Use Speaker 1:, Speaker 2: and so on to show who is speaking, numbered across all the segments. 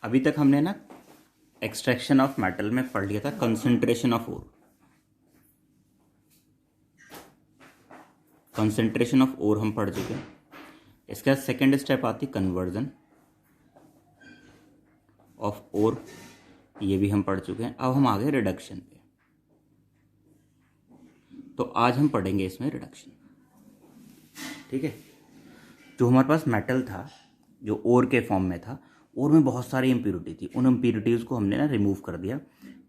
Speaker 1: अभी तक हमने ना एक्सट्रैक्शन ऑफ मेटल में पढ़ लिया था concentration of ore. Concentration of ore हम पढ़ चुके हैं। इसके बाद सेकेंड स्टेप आती कन्वर्जन ऑफ ओर, ये भी हम पढ़ चुके हैं। अब हम आ गए रिडक्शन पे, तो आज हम पढ़ेंगे इसमें रिडक्शन। ठीक है, जो हमारे पास मेटल था जो ओर के फॉर्म में था, ओर में बहुत सारी इम्प्योरिटी थी, उन इम्प्योरिटीज़ को हमने ना रिमूव कर दिया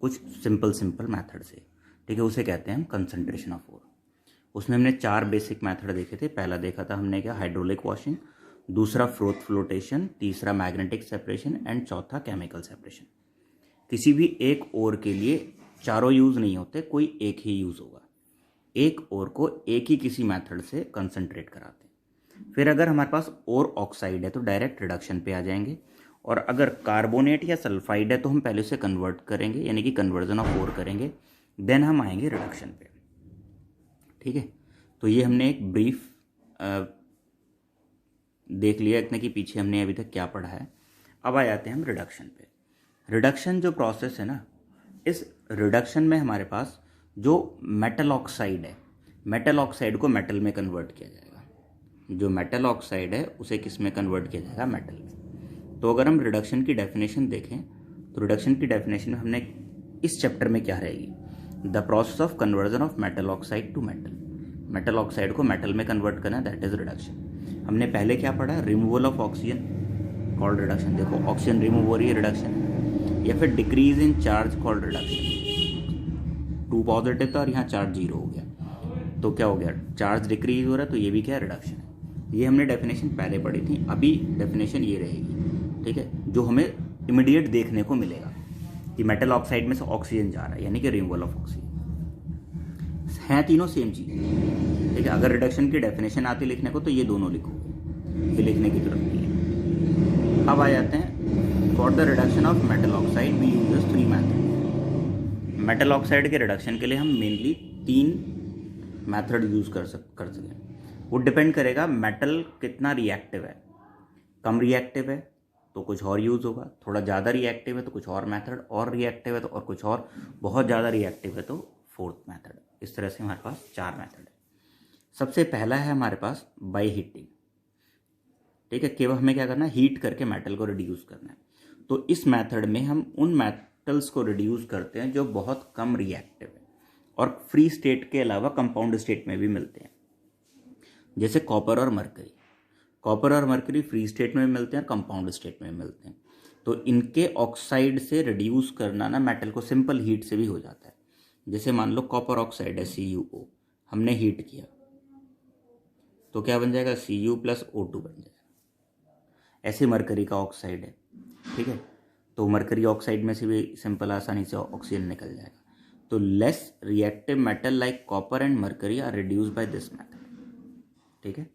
Speaker 1: कुछ सिंपल मेथड से। ठीक है, उसे कहते हैं हम कंसंट्रेशन ऑफ ओर। उसमें हमने 4 बेसिक मेथड देखे थे। पहला देखा था हमने क्या, हाइड्रोलिक वॉशिंग, दूसरा फ्लोटेशन, तीसरा मैग्नेटिक सेपरेशन एंड चौथा केमिकल सेपरेशन। किसी भी एक ओर के लिए चारों यूज़ नहीं होते, कोई एक ही यूज़ होगा। एक ओर को एक ही किसी मेथड से कंसंट्रेट कराते हैं। फिर अगर हमारे पास ओर ऑक्साइड है तो डायरेक्ट रिडक्शन पे आ जाएंगे, और अगर कार्बोनेट या सल्फाइड है तो हम पहले उसे कन्वर्ट करेंगे, यानी कि कन्वर्जन ऑफ ओर करेंगे, देन हम आएंगे रिडक्शन पे। ठीक है, तो ये हमने एक ब्रीफ देख लिया इतने कि पीछे हमने अभी तक क्या पढ़ा है। अब आ जाते हैं हम रिडक्शन पे। रिडक्शन जो प्रोसेस है ना, इस रिडक्शन में हमारे पास जो मेटल ऑक्साइड है, मेटल ऑक्साइड को मेटल में कन्वर्ट किया जाएगा। जो मेटल ऑक्साइड है उसे किस में कन्वर्ट किया जाएगा, मेटल में। तो अगर हम रिडक्शन की डेफिनेशन देखें तो रिडक्शन की डेफिनेशन में हमने इस चैप्टर में क्या रहेगी, the process of conversion of metal oxide to metal. Metal oxide को मेटल में कन्वर्ट करना, दैट इज रिडक्शन। हमने पहले क्या पढ़ा, removal of oxygen called reduction. देखो ऑक्सीजन रिमूव हो रही है, रिडक्शन। या फिर decrease in charge called reduction. 2 positive था और यहाँ चार्ज 0 हो गया, तो क्या हो गया, चार्ज डिक्रीज हो रहा है, तो ये भी क्या, रिडक्शन है। ये हमने डेफिनेशन पहले पढ़ी थी, अभी डेफिनेशन ये रहेगी। ठीक है, जो हमें इमीडिएट देखने को मिलेगा कि मेटल ऑक्साइड में से ऑक्सीजन जा रहा है, यानी कि रिमूवल ऑफ ऑक्सीजन। हैं तीनों सेम चीज़। ठीक है, अगर रिडक्शन की डेफिनेशन आती लिखने को तो ये दोनों लिखोगे, ये लिखने की जरूरत नहीं है। अब आ जाते हैं, for the reduction of metal oxide we use 3 method. Metal oxide के रिडक्शन के लिए हम मेनली 3 मैथड यूज़ कर सकते हैं। वो डिपेंड करेगा मेटल कितना रिएक्टिव है। कम रिएक्टिव है तो कुछ और यूज़ होगा, थोड़ा ज़्यादा रिएक्टिव है तो कुछ और मेथड, और रिएक्टिव है तो और कुछ और, बहुत ज़्यादा रिएक्टिव है तो 4th मेथड। इस तरह से हमारे पास 4 मेथड है। सबसे पहला है हमारे पास बाय हीटिंग। ठीक है, केवल हमें क्या करना है, हीट करके मेटल को रिड्यूस करना है। तो इस मेथड में हम उन मेटल्स को रिड्यूस करते हैं जो बहुत कम रिएक्टिव है और फ्री स्टेट के अलावा कंपाउंड स्टेट में भी मिलते हैं, जैसे कॉपर और मरकरी। कॉपर और मरकरी फ्री स्टेट में मिलते हैं और कंपाउंड स्टेट में मिलते हैं। तो इनके ऑक्साइड से रिड्यूस करना ना मेटल को सिंपल हीट से भी हो जाता है। जैसे मान लो कॉपर ऑक्साइड है CuO, हमने हीट किया तो क्या बन जाएगा, Cu + O2 बन जाएगा। ऐसे मरकरी का ऑक्साइड है, ठीक है, तो मरकरी ऑक्साइड में से भी सिंपल आसानी से ऑक्सीजन निकल जाएगा। तो less reactive metal like copper and mercury are reduce by this method. ठीक है,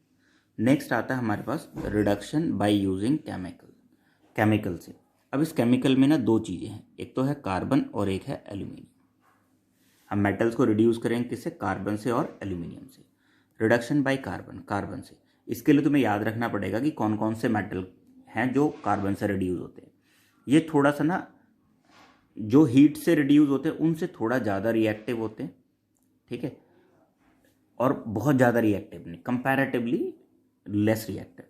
Speaker 1: नेक्स्ट आता है हमारे पास रिडक्शन बाय यूजिंग केमिकल से। अब इस केमिकल में ना 2 चीज़ें हैं, एक तो है कार्बन और एक है एल्यूमिनियम। हम मेटल्स को रिड्यूस करेंगे किससे, कार्बन से और एल्यूमिनियम से। रिडक्शन बाय कार्बन से। इसके लिए तुम्हें याद रखना पड़ेगा कि कौन कौन से मेटल हैं जो कार्बन से रिड्यूस होते हैं। ये थोड़ा सा ना, जो हीट से रिड्यूस होते हैं उनसे थोड़ा ज़्यादा रिएक्टिव होते हैं। ठीक है, और बहुत ज़्यादा रिएक्टिव नहीं, comparatively less reactive.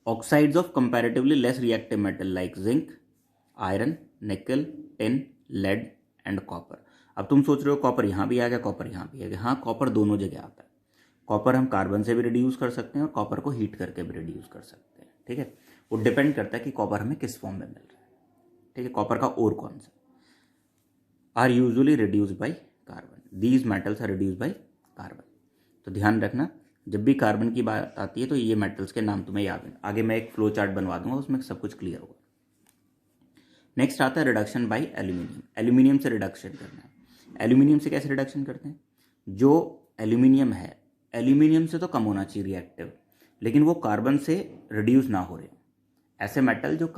Speaker 1: Oxides of comparatively less reactive metal like zinc, iron, निकल, टिन, लेड एंड कॉपर। अब तुम सोच रहे हो कॉपर यहाँ भी आ गया, कॉपर यहाँ भी आ गया। हाँ, कॉपर दोनों जगह आता है। कॉपर हम कार्बन से भी रिड्यूस कर सकते हैं और कॉपर को हीट करके भी रिड्यूस कर सकते हैं। ठीक है, वो डिपेंड करता है कि कॉपर हमें किस फॉर्म में मिल रहा है। ठीक है, कॉपर का और कौन सा, are usually reduce by carbon. These metals are reduce by carbon. तो ध्यान रखना, जब भी कार्बन की बात आती है तो ये मेटल्स के नाम तुम्हें याद है। आगे मैं एक फ्लो चार्ट बनवा दूंगा, उसमें सब कुछ क्लियर होगा। नेक्स्ट आता है रिडक्शन बाय एल्यूमिनियम। एल्यूमिनियम से रिडक्शन करना है। एल्यूमिनियम से कैसे रिडक्शन करते हैं, जो एल्यूमिनियम है, एल्यूमिनियम से तो कम होना चाहिए रिएक्टिव, लेकिन वो कार्बन से रिड्यूस ना हो रहे। ऐसे मेटल जो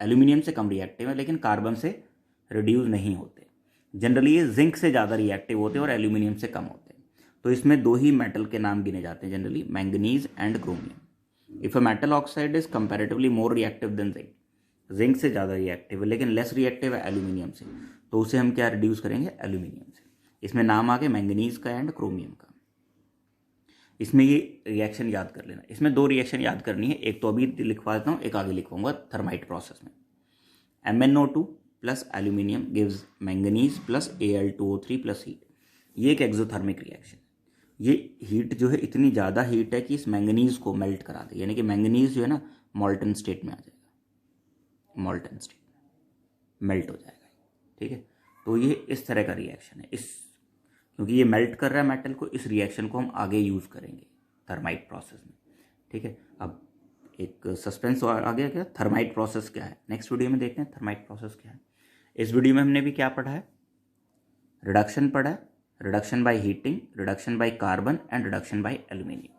Speaker 1: एल्यूमिनियम से कम रिएक्टिव है लेकिन कार्बन से रिड्यूस नहीं होते। जनरली ये जिंक से ज़्यादा रिएक्टिव होते हैं और एल्यूमिनियम से कम होते हैं। तो इसमें 2 ही मेटल के नाम गिने जाते हैं generally, manganese and chromium. If a metal oxide is comparatively more reactive than zinc, zinc से ज़्यादा रिएक्टिव है लेकिन लेस रिएक्टिव है एल्यूमिनियम से, तो उसे हम क्या रिड्यूस करेंगे, एल्यूमिनियम से। इसमें नाम आ गए मैंगनीज का एंड क्रोमियम का। इसमें ये रिएक्शन याद कर लेना। इसमें 2 रिएक्शन याद करनी है, एक तो अभी लिखवा देता हूँ, एक आगे लिखवाऊंगा थर्माइट प्रोसेस में। MnO2 plus aluminium gives manganese plus Al2O3 plus heat. ये एक एक्सोथर्मिक रिएक्शन। ये हीट जो है इतनी ज़्यादा हीट है कि इस मैंगनीज को मेल्ट करा दे, यानी कि मैंगनीज जो है ना मॉल्टन स्टेट में आ जाएगा, मॉल्टन स्टेट मेल्ट हो जाएगा। ठीक है, तो ये इस तरह का रिएक्शन है। क्योंकि ये मेल्ट कर रहा है मेटल को, इस रिएक्शन को हम आगे यूज़ करेंगे थर्माइट प्रोसेस में। ठीक है, अब एक सस्पेंस आ गया, क्या थर्माइट प्रोसेस क्या है, नेक्स्ट वीडियो में देखते हैं थर्माइट प्रोसेस क्या है। इस वीडियो में हमने भी क्या पढ़ा है, रिडक्शन पढ़ा है, reduction by heating, reduction by carbon and reduction by aluminium.